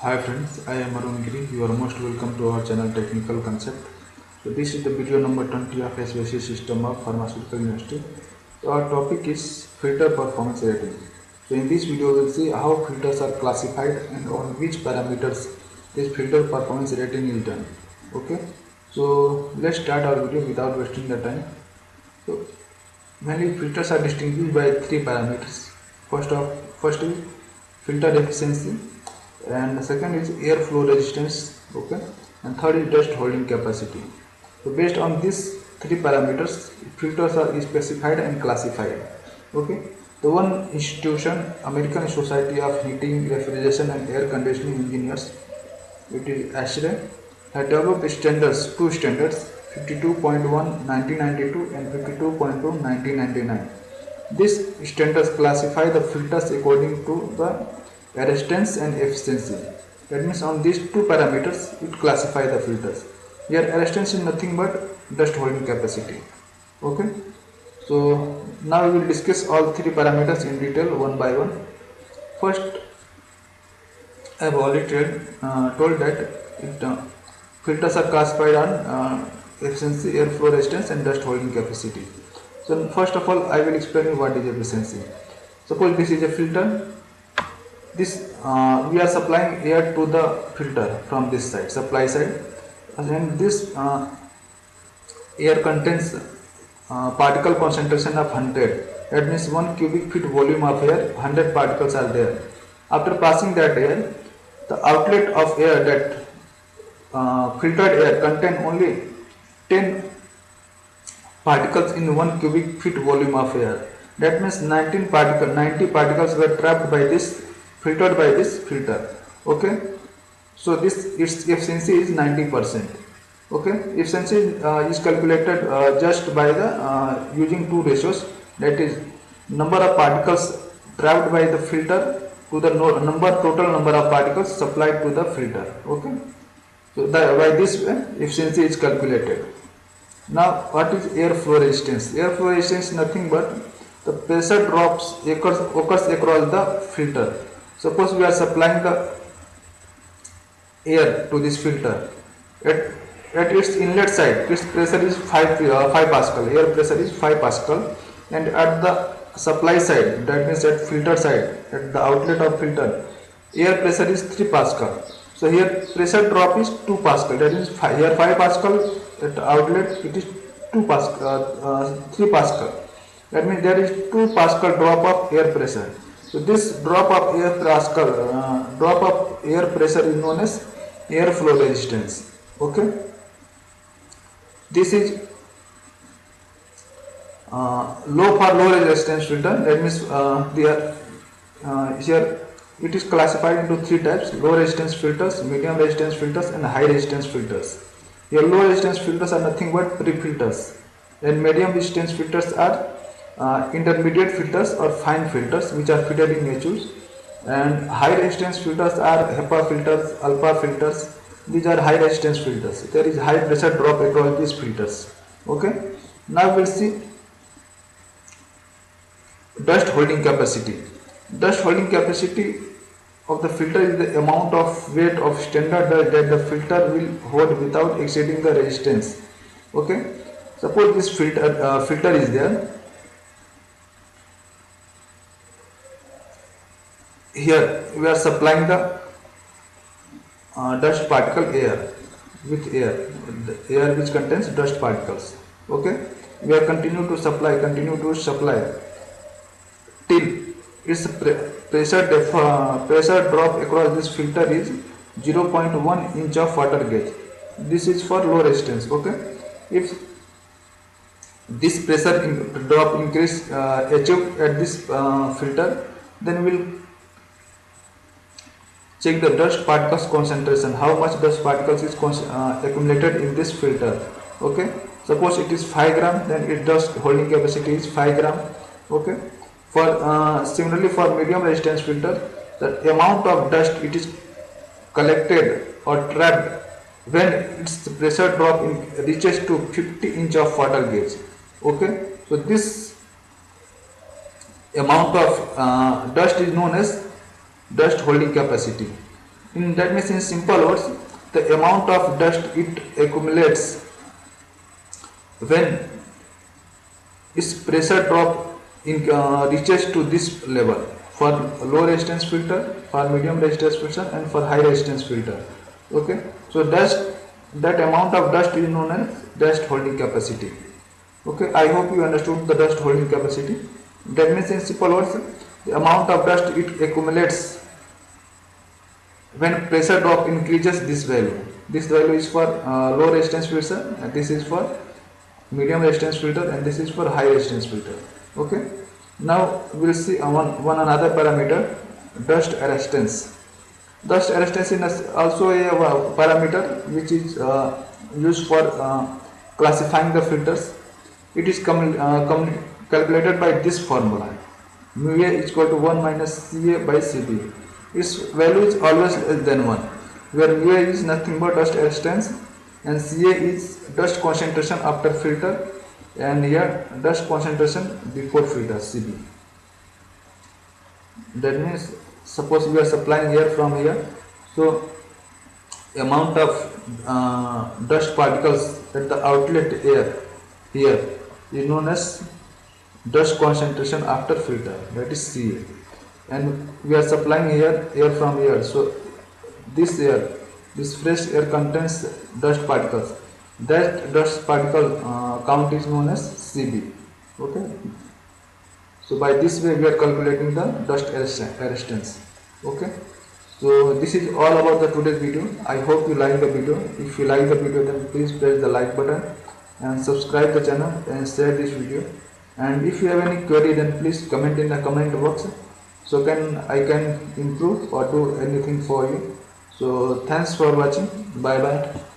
Hi friends, I am Arun Giri. You are most welcome to our channel Technical Concept. So this is the video number 20 of SVC system of pharmaceutical industry. So our topic is filter performance rating. So in this video we will see how filters are classified and on which parameters this filter performance rating is done. Okay. So let's start our video without wasting the time. So mainly filters are distinguished by three parameters. First is filter efficiency, and the second is airflow resistance, okay, and third is dust holding capacity. So based on these three parameters, filters are specified and classified. Okay. The one institution, American Society of Heating, Refrigeration and Air Conditioning Engineers, it is ASHRAE, had developed two standards, 52.1 1992 and 52.2 1999. These standards classify the filters according to the arrestance and efficiency. That means on these two parameters it classify the filters. Here arrestance is nothing but dust holding capacity. Okay. So now we will discuss all three parameters in detail one by one. First, I have already told that filters are classified on efficiency, airflow resistance and dust holding capacity. So first of all I will explain you what is efficiency. Suppose this is a filter. This we are supplying air to the filter from this side, supply side, and this air contains particle concentration of 100. That means 1 cubic feet volume of air, 100 particles are there. After passing that air, the outlet of air, that filtered air, contain only 10 particles in 1 cubic feet volume of air. That means 90 particles were trapped by this, filtered by this filter. Okay. So this its efficiency is 90%. Okay. Efficiency is calculated just by the using two ratios, that is number of particles trapped by the filter to the total number of particles supplied to the filter. Okay. So by this way efficiency is calculated. Now what is airflow resistance? Airflow resistance is nothing but the pressure drops occurs across the filter. Suppose we are supplying the air to this filter. At its inlet side, its pressure is 5 pascal. Air pressure is 5 pascal, and at the supply side, that means at filter side, at the outlet of filter, air pressure is 3 pascal. So here pressure drop is 2 pascal. That is here 5 pascal, at the outlet it is 2 pascal, 3 pascal. That means there is 2 pascal drop of air pressure. So this drop of air pressure is known as airflow resistance. Okay. This is low resistance filter. That means here it is classified into three types: low resistance filters, medium resistance filters and high resistance filters. Here low resistance filters are nothing but pre-filters, and medium resistance filters are intermediate filters or fine filters which are fitted in HUs, and high resistance filters are HEPA filters, alpha filters. These are high resistance filters. There is high pressure drop across these filters. Okay. Now we will see dust holding capacity. Dust holding capacity of the filter is the amount of weight of standard dust that the filter will hold without exceeding the resistance. Okay. Suppose this filter is there. Here we are supplying the dust particle air with air, the air which contains dust particles. Okay. We are continue to supply till its pressure drop across this filter is 0.1 inch of water gauge. This is for low resistance. Okay. If this pressure drop increase achieved at this filter, then we will check the dust particles concentration, how much dust particles is accumulated in this filter. Okay. Suppose it is 5 gram, then its dust holding capacity is 5 gram. Okay. For similarly for medium resistance filter, the amount of dust it is collected or trapped when its pressure drop reaches to 50 inch of water gauge. Okay. So this amount of dust is known as dust holding capacity. That means in simple words, the amount of dust it accumulates when its pressure drop reaches to this level for low resistance filter, for medium resistance filter, and for high resistance filter. Okay, so that amount of dust is known as dust holding capacity. Okay, I hope you understood the dust holding capacity. That means in simple words, the amount of dust it accumulates when pressure drop increases this value. This value is for low resistance filter, and this is for medium resistance filter, and this is for high resistance filter. Okay, now we will see one another parameter, dust arrestance. Dust arrestance is also a parameter which is used for classifying the filters. It is calculated by this formula: mu a is equal to 1 minus Ca by Cb. Its value is always less than 1, where mu a is nothing but dust arrestance and Ca is dust concentration after filter, and here dust concentration before filter, Cb. That means suppose we are supplying air from here, so amount of dust particles at the outlet air here is known as dust concentration after filter, that is Ca, and we are supplying here air from here, so this air, this fresh air contains dust particles, that dust particle count is known as Cb. Okay, so by this way we are calculating the dust arrestance. Okay, so this is all about the today's video. I hope you like the video. If you like the video, then please press the like button and subscribe the channel and share this video. And if you have any query, then please comment in the comment box, so I can improve or do anything for you. So thanks for watching. Bye bye.